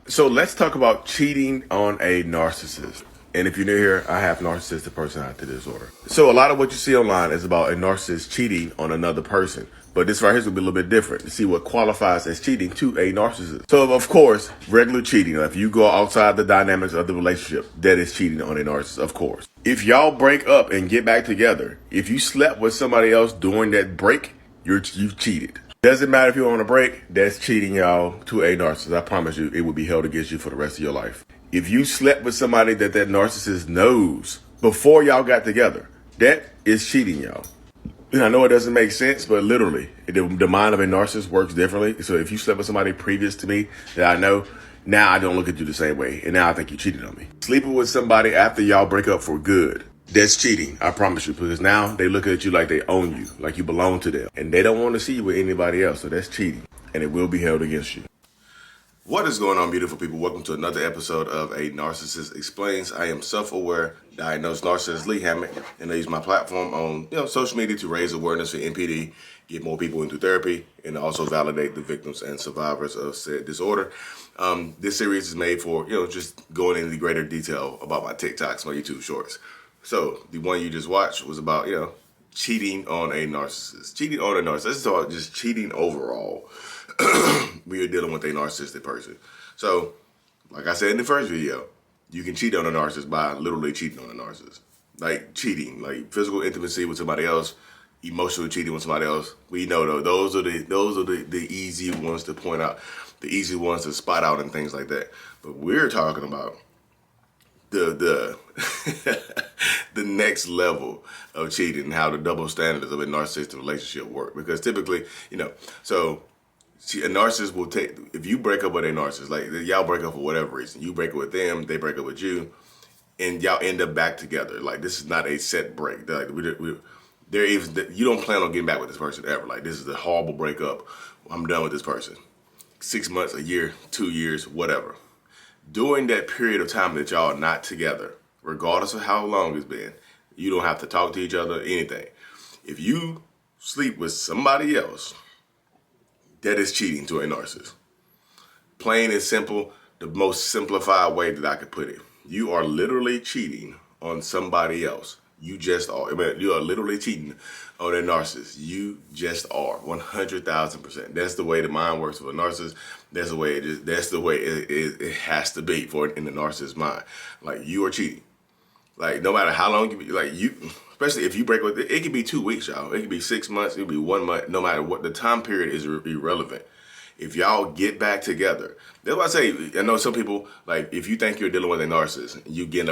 So let's talk about cheating on a narcissist. And if you're new here, I have narcissistic personality disorder. So a lot of what you see online is about a narcissist cheating on another person. But this right here is going to be a little bit different to see what qualifies as cheating to a narcissist. So, of course, regular cheating, if you go outside the dynamics of the relationship, that is cheating on a narcissist, of course. If y'all break up and get back together, if you slept with somebody else during that break, you've cheated. Doesn't matter if you're on a break, that's cheating, y'all, to a narcissist. I promise you, it will be held against you for the rest of your life. If you slept with somebody that narcissist knows before y'all got together, that is cheating, y'all. And I know it doesn't make sense, but literally, the mind of a narcissist works differently. So if you slept with somebody previous to me that I know, now I don't look at you the same way. And now I think you cheated on me. Sleeping with somebody after y'all break up for good, that's cheating, I promise you, because now they look at you like they own you, like you belong to them. And they don't want to see you with anybody else, so that's cheating. And it will be held against you. What is going on, beautiful people? Welcome to another episode of A Narcissist Explains. I am self-aware, diagnosed narcissist Lee Hammett, and I use my platform on social media to raise awareness for NPD, get more people into therapy, and also validate the victims and survivors of said disorder. This series is made for just going into greater detail about my TikToks, my YouTube shorts. So the one you just watched was about cheating on a narcissist. Cheating on a narcissist. It's all just cheating overall. We are dealing with a narcissistic person. So, like I said in the first video, you can cheat on a narcissist by literally cheating on a narcissist. Like cheating, like physical intimacy with somebody else, emotional cheating with somebody else. We know though, those are the easy ones to point out, the easy ones to spot out and things like that. But we're talking about the the next level of cheating and how the double standards of a narcissistic relationship work. Because typically, a narcissist will take, if you break up with a narcissist, like y'all break up for whatever reason, you break up with them, they break up with you, and y'all end up back together. Like this is not a set break. Like you don't plan on getting back with this person ever. Like this is a horrible breakup. I'm done with this person. 6 months, a year, 2 years, whatever. During that period of time that y'all are not together, regardless of how long it's been, you don't have to talk to each other, anything. If you sleep with somebody else, that is cheating to a narcissist. Plain and simple, the most simplified way that I could put it. You are literally cheating on somebody else. You just are. You are literally cheating on a narcissist. You just are, 100,000%. That's the way the mind works with a narcissist. That's the way it is. That's the way it has to be for in the narcissist's mind. Like you are cheating. Like no matter how long especially if you break with it could be 2 weeks, y'all. It could be 6 months. It could be 1 month. No matter what, the time period is irrelevant. If y'all get back together, that's why I say, I know some people, like, if you think you're dealing with a narcissist, you get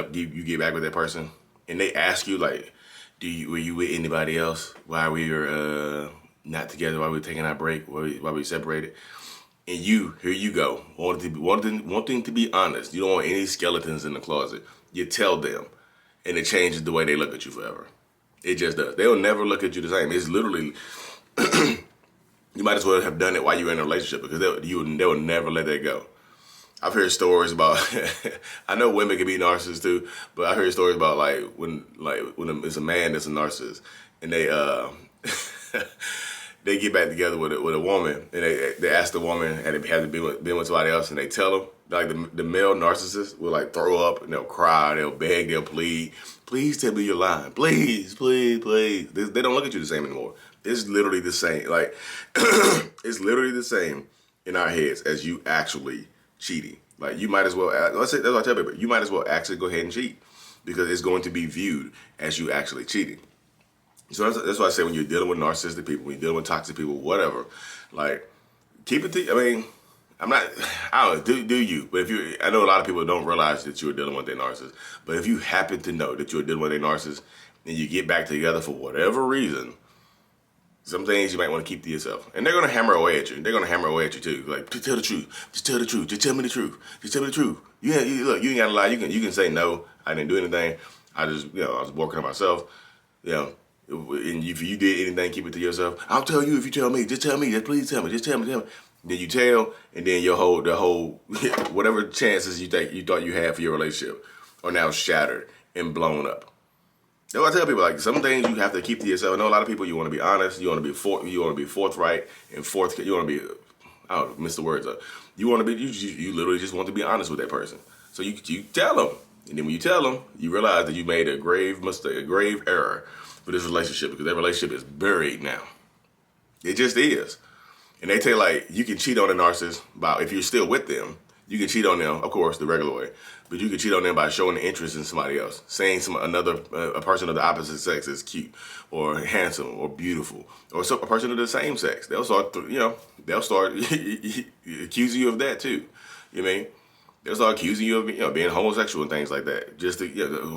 back with that person, and they ask you, like, were you with anybody else while we were not together, while we were taking our break, while we separated? And here you go, wanting to be honest. You don't want any skeletons in the closet. You tell them, and it changes the way they look at you forever. It just does. They'll never look at you the same. It's literally, you might as well have done it while you were in a relationship because they will never let that go. I've heard stories about, I know women can be narcissists too, but I heard stories about when it's a man that's a narcissist and they they get back together with a woman and they ask the woman had to be with somebody else and they tell them, like the male narcissist will like throw up and they'll cry, they'll beg, they'll plead. Please tell me you're lying. Please, please, please. They don't look at you the same anymore. It's literally the same. Like, it's literally the same in our heads as you actually cheating. Like, you might as well, that's what I tell people, you might as well actually go ahead and cheat because it's going to be viewed as you actually cheating. So that's why I say when you're dealing with narcissistic people, when you're dealing with toxic people, whatever, like, keep it I don't know, do you? But I know a lot of people don't realize that you're dealing with a narcissist. But if you happen to know that you're dealing with a narcissist and you get back together for whatever reason, some things you might want to keep to yourself. And they're going to hammer away at you. They're going to hammer away at you too. Like, just tell the truth. Just tell the truth. Just tell me the truth. Just tell me the truth. Look, you ain't got to lie. You can say, no, I didn't do anything. I just, I was working on myself. And if you did anything, keep it to yourself. I'll tell you if you tell me. Just tell me. Just please tell me. Just tell me. Then you tell, and then the whole whatever chances you thought you had for your relationship are now shattered and blown up. That's why I tell people, like, some things you have to keep to yourself. I know a lot of people, you want to be honest, you want to be forthright and you want to be, I don't miss the words up. You want to be, you literally just want to be honest with that person. So you tell them, and then when you tell them, you realize that you made a grave mistake, a grave error for this relationship, because that relationship is buried now. It just is. And they tell you, like, you can cheat on a narcissist by, if you're still with them, you can cheat on them, of course, the regular way, but you can cheat on them by showing interest in somebody else, saying a person of the opposite sex is cute or handsome or beautiful, or a person of the same sex. They'll start, they'll start accusing you of that too. You know what I mean? They'll start accusing you of, being homosexual and things like that. Just to,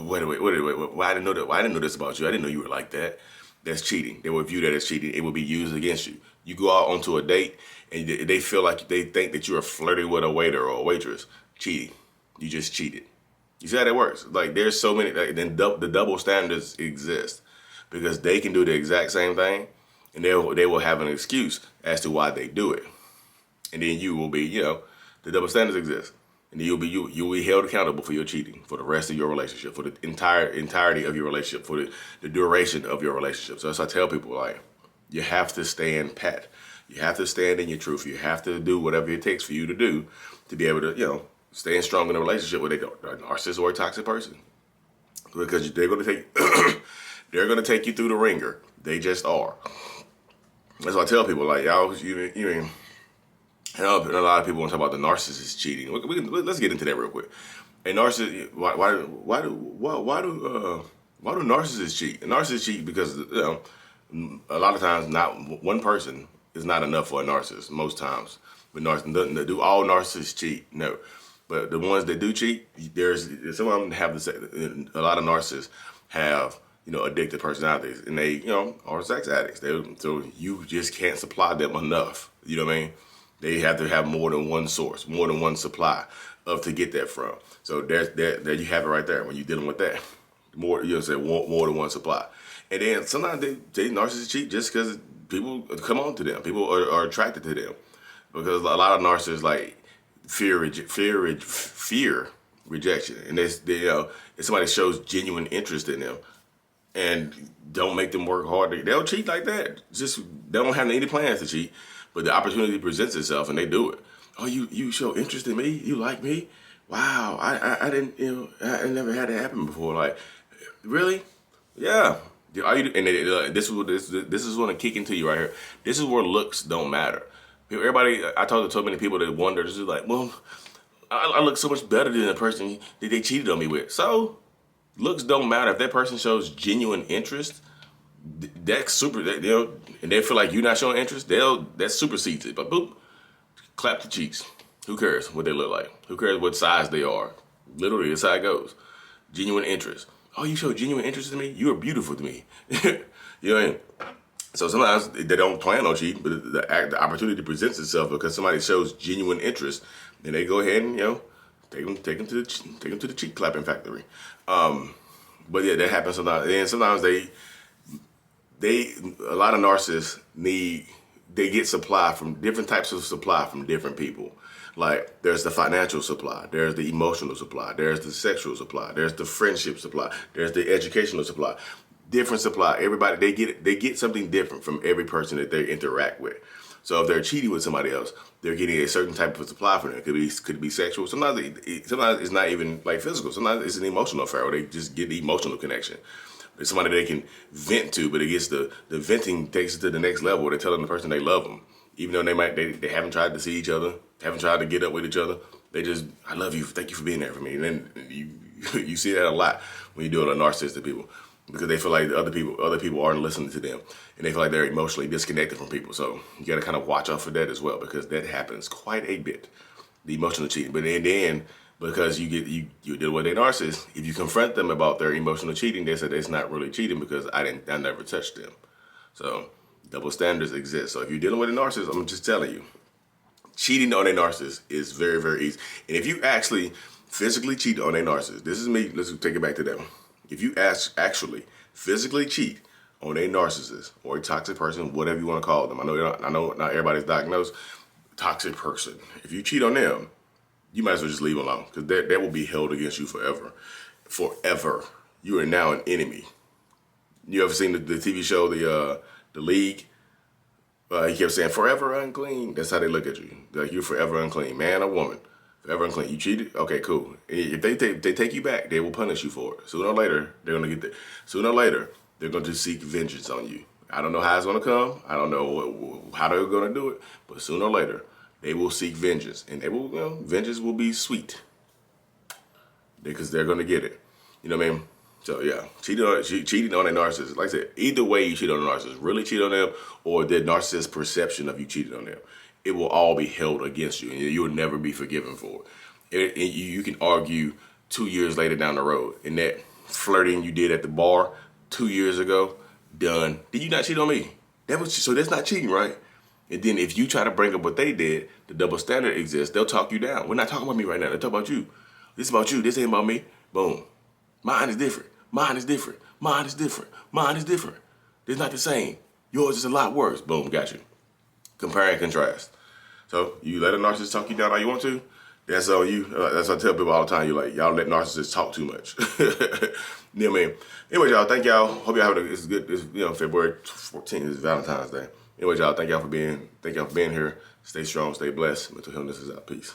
wait, why I didn't know that? Why I didn't know this about you? I didn't know you were like that. That's cheating. They will view that as cheating. It will be used against you. You go out onto a date and they feel like they think that you are flirting with a waiter or a waitress. Cheating. You just cheated. You see how that works? Like, there's so many, then the double standards exist because they can do the exact same thing and they will have an excuse as to why they do it. And then you will be, the double standards exist. And then you'll be held accountable for your cheating for the rest of your relationship, for the entirety of your relationship, for the duration of your relationship. So as I tell people, like, you have to stand pat. You have to stand in your truth. You have to do whatever it takes for you to do to be able to, staying strong in a relationship with a narcissist or a toxic person. Because they're going to take they're going to take you through the ringer. They just are. That's why I tell people, like, y'all, I know a lot of people want to talk about the narcissist cheating. Let's get into that real quick. A narcissist, why do narcissists cheat? A narcissist cheat because a lot of times not one person is not enough for a narcissist. Most times, but do all narcissists cheat? No, but the ones that do cheat, some of them have a lot of narcissists have addicted personalities, and they are sex addicts. So you just can't supply them enough. You know what I mean? They have to have more than one source, more than one supply to get that from. So there you have it right there. When you're dealing with that, more more than one supply. And then sometimes they narcissists cheat just because people come on to them. People are attracted to them because a lot of narcissists like fear rejection, and if somebody shows genuine interest in them and don't make them work hard, they'll cheat like that. Just they don't have any plans to cheat. But the opportunity presents itself and they do it. Oh, you show interest in me? You like me? Wow, I didn't, I never had it happen before. Like, really? Yeah. Are you? And this is going to kick into you right here. This is where looks don't matter. Everybody, I talk to so many people that wonder, this is like, well, I look so much better than the person that they cheated on me with. So, looks don't matter. If that person shows genuine interest, that's super, and they feel like you're not showing interest, that supersedes it. But boop, clap the cheeks. Who cares what they look like? Who cares what size they are? Literally, that's how it goes. Genuine interest. Oh, you show genuine interest in me? You are beautiful to me. You know what I mean? So sometimes they don't plan on cheating, but the opportunity presents itself because somebody shows genuine interest, and they go ahead and take them to the cheek clapping factory. But yeah, that happens sometimes. And sometimes a lot of narcissists they get supply from different types of supply from different people. Like, there's the financial supply, there's the emotional supply, there's the sexual supply, there's the friendship supply, there's the educational supply. Different supply. Everybody, they get something different from every person that they interact with. So if they're cheating with somebody else, they're getting a certain type of supply from them. It could be sexual. Sometimes it's not even like physical. Sometimes it's an emotional affair where they just get the emotional connection. It's somebody they can vent to, but it gets the venting takes it to the next level. They're telling the person they love them, even though they haven't tried to see each other, haven't tried to get up with each other. They just, I love you, thank you for being there for me. And then you see that a lot when you're doing a narcissistic people, because they feel like other people aren't listening to them, and they feel like they're emotionally disconnected from people. So you got to kind of watch out for that as well, because that happens quite a bit, the emotional cheating. But then because you deal with a narcissist, if you confront them about their emotional cheating, they say it's not really cheating because I never touched them. So double standards exist. So if you're dealing with a narcissist, I'm just telling you, cheating on a narcissist is very, very easy. And if you actually physically cheat on a narcissist, this is me, let's take it back to them. If you actually physically cheat on a narcissist or a toxic person, whatever you want to call them, I know not everybody's diagnosed toxic person. If you cheat on them, you might as well just leave them alone, because that will be held against you forever. Forever. You are now an enemy. You ever seen the TV show, The League? He kept saying, forever unclean. That's how they look at you. Like, you're forever unclean, man or woman. Forever unclean. You cheated? Okay, cool. If they take you back, they will punish you for it. Sooner or later, they're going to get there. Sooner or later, they're going to seek vengeance on you. I don't know how it's going to come. I don't know how they're going to do it. But sooner or later, they will seek vengeance. And they will, vengeance will be sweet. Because they're going to get it. You know what I mean? So yeah, cheating on a narcissist. Like I said, either way you cheat on a narcissist, really cheat on them, or their narcissist perception of you cheated on them, it will all be held against you, and you will never be forgiven for it. You can argue 2 years later down the road, and that flirting you did at the bar 2 years ago, done. Did you not cheat on me? So that's not cheating, right? And then if you try to bring up what they did, the double standard exists. They'll talk you down. We're not talking about me right now. They're talking about you. This is about you. This ain't about me. Boom. Mine is different. Mine is different. Mine is different. Mine is different. It's not the same. Yours is a lot worse. Boom, got you. Compare and contrast. So you let a narcissist talk you down all you want to. That's all you. That's what I tell people all the time. You're like, y'all let narcissists talk too much. You know what I mean? Anyway, y'all, thank y'all. Hope y'all having it's good. It's, February 14th is Valentine's Day. Anyway, y'all, thank y'all for being here. Stay strong, stay blessed. Mental Healness is out. Peace.